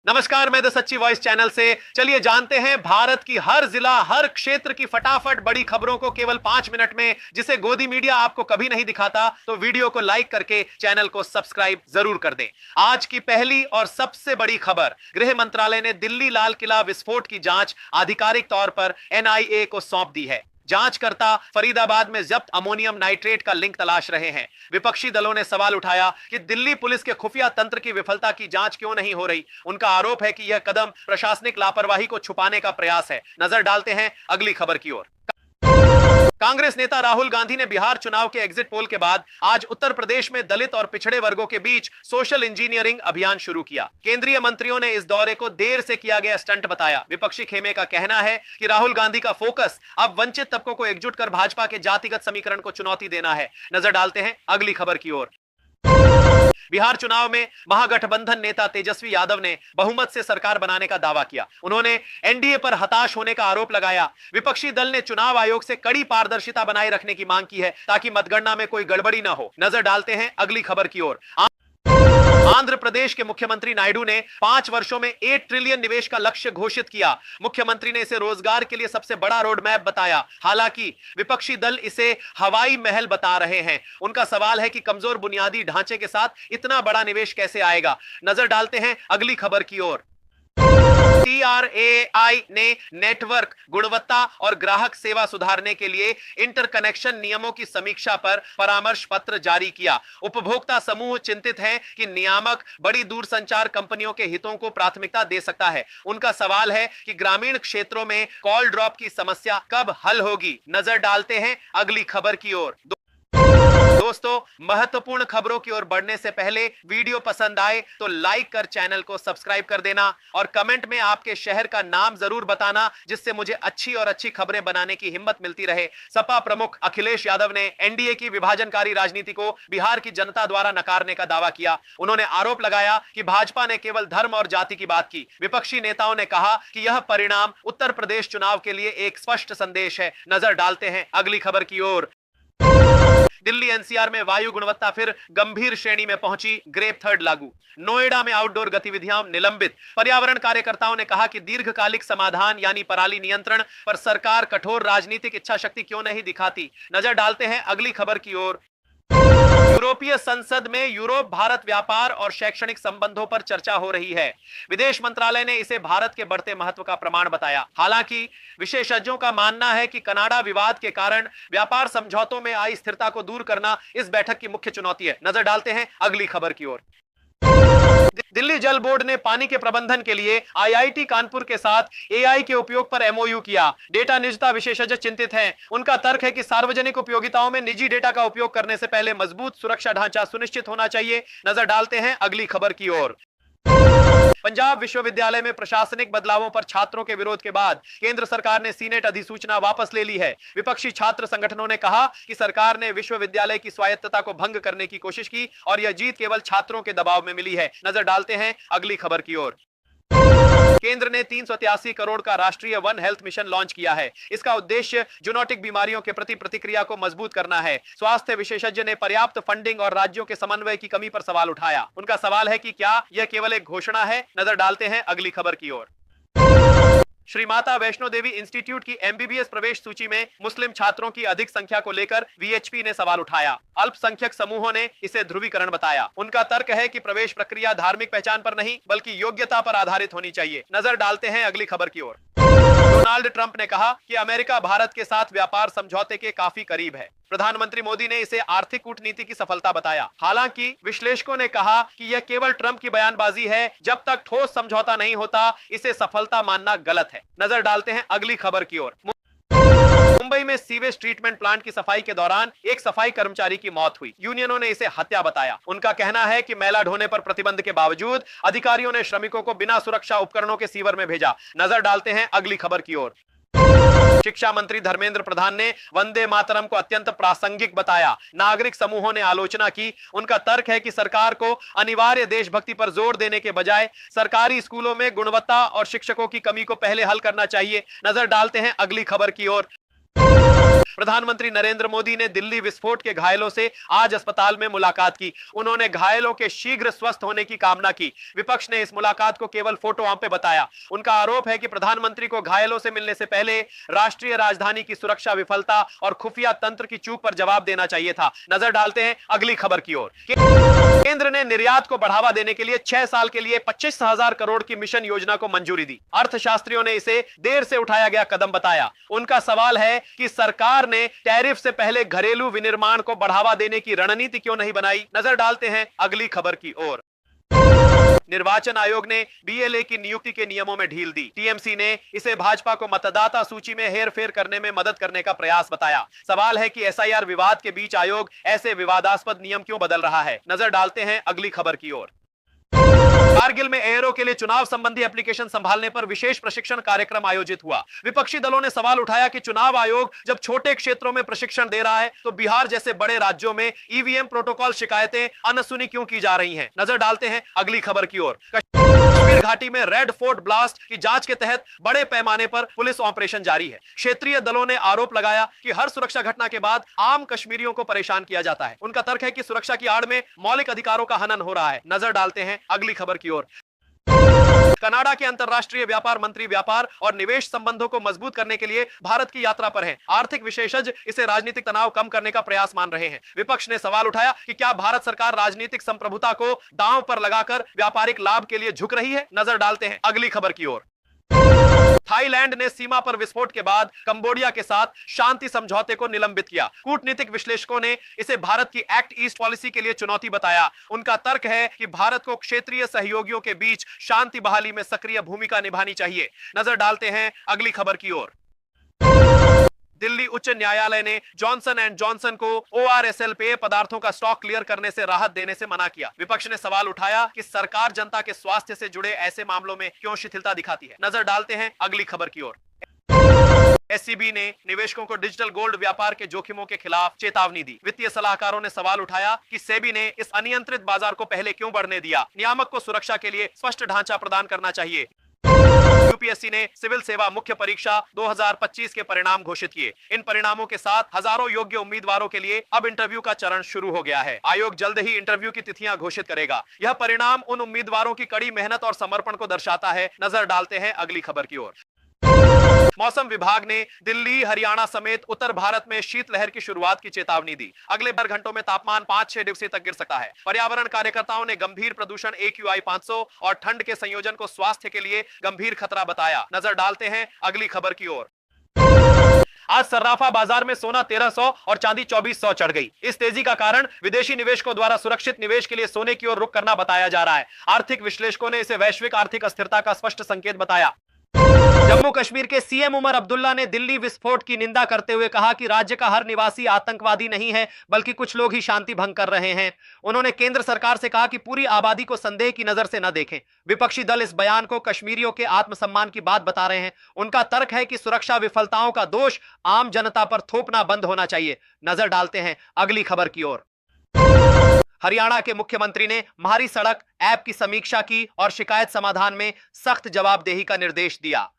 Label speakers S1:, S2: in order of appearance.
S1: नमस्कार, मैं द सच्ची वॉइस चैनल से। चलिए जानते हैं भारत की हर जिला हर क्षेत्र की फटाफट बड़ी खबरों को केवल 5 मिनट में, जिसे गोदी मीडिया आपको कभी नहीं दिखाता। तो वीडियो को लाइक करके चैनल को सब्सक्राइब जरूर कर दें। आज की पहली और सबसे बड़ी खबर, गृह मंत्रालय ने दिल्ली लाल किला विस्फोट की जांच आधिकारिक तौर पर एनआईए को सौंप दी है। जांचकर्ता फरीदाबाद में जब्त अमोनियम नाइट्रेट का लिंक तलाश रहे हैं। विपक्षी दलों ने सवाल उठाया कि दिल्ली पुलिस के खुफिया तंत्र की विफलता की जांच क्यों नहीं हो रही। उनका आरोप है कि यह कदम प्रशासनिक लापरवाही को छुपाने का प्रयास है। नजर डालते हैं अगली खबर की ओर। कांग्रेस नेता राहुल गांधी ने बिहार चुनाव के एग्जिट पोल के बाद आज उत्तर प्रदेश में दलित और पिछड़े वर्गों के बीच सोशल इंजीनियरिंग अभियान शुरू किया। केंद्रीय मंत्रियों ने इस दौरे को देर से किया गया स्टंट बताया। विपक्षी खेमे का कहना है कि राहुल गांधी का फोकस अब वंचित तबकों को एकजुट कर भाजपा के जातिगत समीकरण को चुनौती देना है। नजर डालते हैं अगली खबर की ओर। बिहार चुनाव में महागठबंधन नेता तेजस्वी यादव ने बहुमत से सरकार बनाने का दावा किया। उन्होंने एनडीए पर हताश होने का आरोप लगाया। विपक्षी दल ने चुनाव आयोग से कड़ी पारदर्शिता बनाए रखने की मांग की है ताकि मतगणना में कोई गड़बड़ी न हो। नजर डालते हैं अगली खबर की ओर। आंध्र प्रदेश के मुख्यमंत्री नायडू ने 5 वर्षों में 8 ट्रिलियन निवेश का लक्ष्य घोषित किया। मुख्यमंत्री ने इसे रोजगार के लिए सबसे बड़ा रोड मैप बताया। हालांकि विपक्षी दल इसे हवाई महल बता रहे हैं। उनका सवाल है कि कमजोर बुनियादी ढांचे के साथ इतना बड़ा निवेश कैसे आएगा। नजर डालते हैं अगली खबर की ओर। TRAI ने नेटवर्क गुणवत्ता और ग्राहक सेवा सुधारने के लिए इंटरकनेक्शन नियमों की समीक्षा पर परामर्श पत्र जारी किया। उपभोक्ता समूह चिंतित हैं कि नियामक बड़ी दूरसंचार कंपनियों के हितों को प्राथमिकता दे सकता है। उनका सवाल है कि ग्रामीण क्षेत्रों में कॉल ड्रॉप की समस्या कब हल होगी। नजर डालते हैं अगली खबर की ओर। दोस्तों, महत्वपूर्ण खबरों की ओर बढ़ने से पहले वीडियो पसंद आए तो लाइक कर चैनल को सब्सक्राइब कर देना और कमेंट में आपके शहर का नाम जरूर बताना, जिससे मुझे अच्छी खबरें बनाने की हिम्मत मिलती रहे। सपा प्रमुख अखिलेश यादव ने एनडीए की विभाजनकारी राजनीति को बिहार की जनता द्वारा नकारने का दावा किया। उन्होंने आरोप लगाया कि भाजपा ने केवल धर्म और जाति की बात की। विपक्षी नेताओं ने कहा कि यह परिणाम उत्तर प्रदेश चुनाव के लिए एक स्पष्ट संदेश है। नजर डालते हैं अगली खबर की ओर। दिल्ली एनसीआर में वायु गुणवत्ता फिर गंभीर श्रेणी में पहुंची, ग्रेप थर्ड लागू। नोएडा में आउटडोर गतिविधियां निलंबित। पर्यावरण कार्यकर्ताओं ने कहा कि दीर्घकालिक समाधान यानी पराली नियंत्रण पर सरकार कठोर राजनीतिक इच्छा शक्ति क्यों नहीं दिखाती। नजर डालते हैं अगली खबर की ओर। यूरोपीय संसद में यूरोप भारत व्यापार और शैक्षणिक संबंधों पर चर्चा हो रही है। विदेश मंत्रालय ने इसे भारत के बढ़ते महत्व का प्रमाण बताया। हालांकि विशेषज्ञों का मानना है कि कनाडा विवाद के कारण व्यापार समझौतों में आई स्थिरता को दूर करना इस बैठक की मुख्य चुनौती है। नजर डालते हैं अगली खबर की ओर। दिल्ली जल बोर्ड ने पानी के प्रबंधन के लिए आईआईटी कानपुर के साथ एआई के उपयोग पर एमओयू किया। डेटा निजता विशेषज्ञ चिंतित हैं। उनका तर्क है कि सार्वजनिक उपयोगिताओं में निजी डेटा का उपयोग करने से पहले मजबूत सुरक्षा ढांचा सुनिश्चित होना चाहिए। नजर डालते हैं अगली खबर की ओर। पंजाब विश्वविद्यालय में प्रशासनिक बदलावों पर छात्रों के विरोध के बाद केंद्र सरकार ने सीनेट अधिसूचना वापस ले ली है। विपक्षी छात्र संगठनों ने कहा कि सरकार ने विश्वविद्यालय की स्वायत्तता को भंग करने की कोशिश की और यह जीत केवल छात्रों के दबाव में मिली है। नजर डालते हैं अगली खबर की ओर। केंद्र ने 383 करोड़ का राष्ट्रीय वन हेल्थ मिशन लॉन्च किया है। इसका उद्देश्य जूनोटिक बीमारियों के प्रति प्रतिक्रिया को मजबूत करना है। स्वास्थ्य विशेषज्ञ ने पर्याप्त फंडिंग और राज्यों के समन्वय की कमी पर सवाल उठाया। उनका सवाल है कि क्या यह केवल एक घोषणा है। नजर डालते हैं अगली खबर की ओर। श्री माता वैष्णो देवी इंस्टीट्यूट की एमबीबीएस प्रवेश सूची में मुस्लिम छात्रों की अधिक संख्या को लेकर वीएचपी ने सवाल उठाया। अल्पसंख्यक समूहों ने इसे ध्रुवीकरण बताया। उनका तर्क है कि प्रवेश प्रक्रिया धार्मिक पहचान पर नहीं बल्कि योग्यता पर आधारित होनी चाहिए। नजर डालते हैं अगली खबर की ओर। डोनाल्ड ट्रंप ने कहा कि अमेरिका भारत के साथ व्यापार समझौते के काफी करीब है। प्रधानमंत्री मोदी ने इसे आर्थिक कूटनीति की सफलता बताया। हालांकि विश्लेषकों ने कहा कि यह केवल ट्रंप की बयानबाजी है। जब तक ठोस समझौता नहीं होता, इसे सफलता मानना गलत है। नजर डालते हैं अगली खबर की ओर। मुंबई में सीवेज ट्रीटमेंट प्लांट की सफाई के दौरान एक सफाई कर्मचारी की मौत हुई। यूनियनों ने इसे हत्या बताया। उनका कहना है कि मैला ढोने पर प्रतिबंध के बावजूद अधिकारियों ने श्रमिकों को बिना सुरक्षा उपकरणों के सीवर में भेजा। नजर डालते हैं अगली खबर की ओर। शिक्षा मंत्री धर्मेंद्र प्रधान ने वंदे मातरम को अत्यंत प्रासंगिक बताया। नागरिक समूहों ने आलोचना की। उनका तर्क है कि सरकार को अनिवार्य देशभक्ति पर जोर देने के बजाय सरकारी स्कूलों में गुणवत्ता और शिक्षकों की कमी को पहले हल करना चाहिए। नजर डालते हैं अगली खबर की ओर। प्रधानमंत्री नरेंद्र मोदी ने दिल्ली विस्फोट के घायलों से आज अस्पताल में मुलाकात की। उन्होंने घायलों के शीघ्र स्वस्थ होने की कामना की। विपक्ष ने इस मुलाकात को केवल फोटो ऑप पे बताया। उनका आरोप है कि प्रधानमंत्री को घायलों से मिलने से पहले राष्ट्रीय राजधानी की सुरक्षा विफलता और खुफिया तंत्र की चूक पर जवाब देना चाहिए था। नजर डालते हैं अगली खबर की ओर। केंद्र ने निर्यात को बढ़ावा देने के लिए 6 साल के लिए 25,000 करोड़ की मिशन योजना को मंजूरी दी। अर्थशास्त्रियों ने इसे देर से उठाया गया कदम बताया। उनका सवाल है कि सरकार ने टैरिफ से पहले घरेलू विनिर्माण को बढ़ावा देने की रणनीति क्यों नहीं बनाई। नजर डालते हैं अगली खबर की ओर। निर्वाचन आयोग ने बीएलए की नियुक्ति के नियमों में ढील दी। टीएमसी ने इसे भाजपा को मतदाता सूची में हेरफेर करने में मदद करने का प्रयास बताया। सवाल है कि एसआईआर विवाद के बीच आयोग ऐसे विवादास्पद नियम क्यों बदल रहा है। नजर डालते हैं अगली खबर की ओर। कारगिल में एयरो के लिए चुनाव संबंधी एप्लीकेशन संभालने पर विशेष प्रशिक्षण कार्यक्रम आयोजित हुआ। विपक्षी दलों ने सवाल उठाया कि चुनाव आयोग जब छोटे क्षेत्रों में प्रशिक्षण दे रहा है तो बिहार जैसे बड़े राज्यों में ईवीएम प्रोटोकॉल शिकायतें अनसुनी क्यों की जा रही हैं। नजर डालते हैं अगली खबर की ओर। कश्मीर घाटी में रेड फोर्ट ब्लास्ट की जांच के तहत बड़े पैमाने पर पुलिस ऑपरेशन जारी है। क्षेत्रीय दलों ने आरोप लगाया कि हर सुरक्षा घटना के बाद आम कश्मीरियों को परेशान किया जाता है। उनका तर्क है कि सुरक्षा की आड़ में मौलिक अधिकारों का हनन हो रहा है। नजर डालते हैं अगली खबर की ओर। कनाडा के अंतर्राष्ट्रीय व्यापार मंत्री व्यापार और निवेश संबंधों को मजबूत करने के लिए भारत की यात्रा पर हैं। आर्थिक विशेषज्ञ इसे राजनीतिक तनाव कम करने का प्रयास मान रहे हैं। विपक्ष ने सवाल उठाया कि क्या भारत सरकार राजनीतिक संप्रभुता को दांव पर लगाकर व्यापारिक लाभ के लिए झुक रही है। नजर डालते हैं अगली खबर की ओर। थाईलैंड ने सीमा पर विस्फोट के बाद कंबोडिया के साथ शांति समझौते को निलंबित किया। कूटनीतिक विश्लेषकों ने इसे भारत की एक्ट ईस्ट पॉलिसी के लिए चुनौती बताया। उनका तर्क है कि भारत को क्षेत्रीय सहयोगियों के बीच शांति बहाली में सक्रिय भूमिका निभानी चाहिए। नजर डालते हैं अगली खबर की ओर। दिल्ली उच्च न्यायालय ने जॉनसन एंड जॉनसन को ओआरएसएल पेय पदार्थों का स्टॉक क्लियर करने से राहत देने से मना किया। विपक्ष ने सवाल उठाया कि सरकार जनता के स्वास्थ्य से जुड़े ऐसे मामलों में क्यों शिथिलता दिखाती है। नजर डालते हैं अगली खबर की ओर। एससीबी ने निवेशकों को डिजिटल गोल्ड व्यापार के जोखिमों के खिलाफ चेतावनी दी। वित्तीय सलाहकारों ने सवाल उठाया कि सेबी ने इस अनियंत्रित बाजार को पहले क्यों बढ़ने दिया। नियामक को सुरक्षा के लिए स्पष्ट ढांचा प्रदान करना चाहिए। यूपीएससी ने सिविल सेवा मुख्य परीक्षा 2025 के परिणाम घोषित किए। इन परिणामों के साथ हजारों योग्य उम्मीदवारों के लिए अब इंटरव्यू का चरण शुरू हो गया है। आयोग जल्द ही इंटरव्यू की तिथियां घोषित करेगा। यह परिणाम उन उम्मीदवारों की कड़ी मेहनत और समर्पण को दर्शाता है। नजर डालते हैं अगली खबर की ओर। मौसम विभाग ने दिल्ली, हरियाणा समेत उत्तर भारत में शीतलहर की शुरुआत की चेतावनी दी। अगले 12 घंटों में तापमान 5-6 डिग्री तक गिर सकता है। पर्यावरण कार्यकर्ताओं ने गंभीर प्रदूषण AQI 500 और ठंड के संयोजन को स्वास्थ्य के लिए गंभीर खतरा बताया। नजर डालते हैं अगली खबर की ओर। आज सर्राफा बाजार में सोना 1300 और चांदी 2400 चढ़ गई। इस तेजी का कारण विदेशी निवेशकों द्वारा सुरक्षित निवेश के लिए सोने की ओर रुख करना बताया जा रहा है। आर्थिक विश्लेषकों ने इसे वैश्विक आर्थिक अस्थिरता का स्पष्ट संकेत बताया। जम्मू कश्मीर के सीएम उमर अब्दुल्ला ने दिल्ली विस्फोट की निंदा करते हुए कहा कि राज्य का हर निवासी आतंकवादी नहीं है, बल्कि कुछ लोग ही शांति भंग कर रहे हैं। उन्होंने केंद्र सरकार से कहा कि पूरी आबादी को संदेह की नजर से न देखें। विपक्षी दल इस बयान को कश्मीरियों के आत्मसम्मान की बात बता रहे हैं। उनका तर्क है कि सुरक्षा विफलताओं का दोष आम जनता पर थोपना बंद होना चाहिए। नजर डालते हैं अगली खबर की ओर। हरियाणा के मुख्यमंत्री ने म्हारी सड़क ऐप की समीक्षा की और शिकायत समाधान में सख्त जवाबदेही का निर्देश दिया।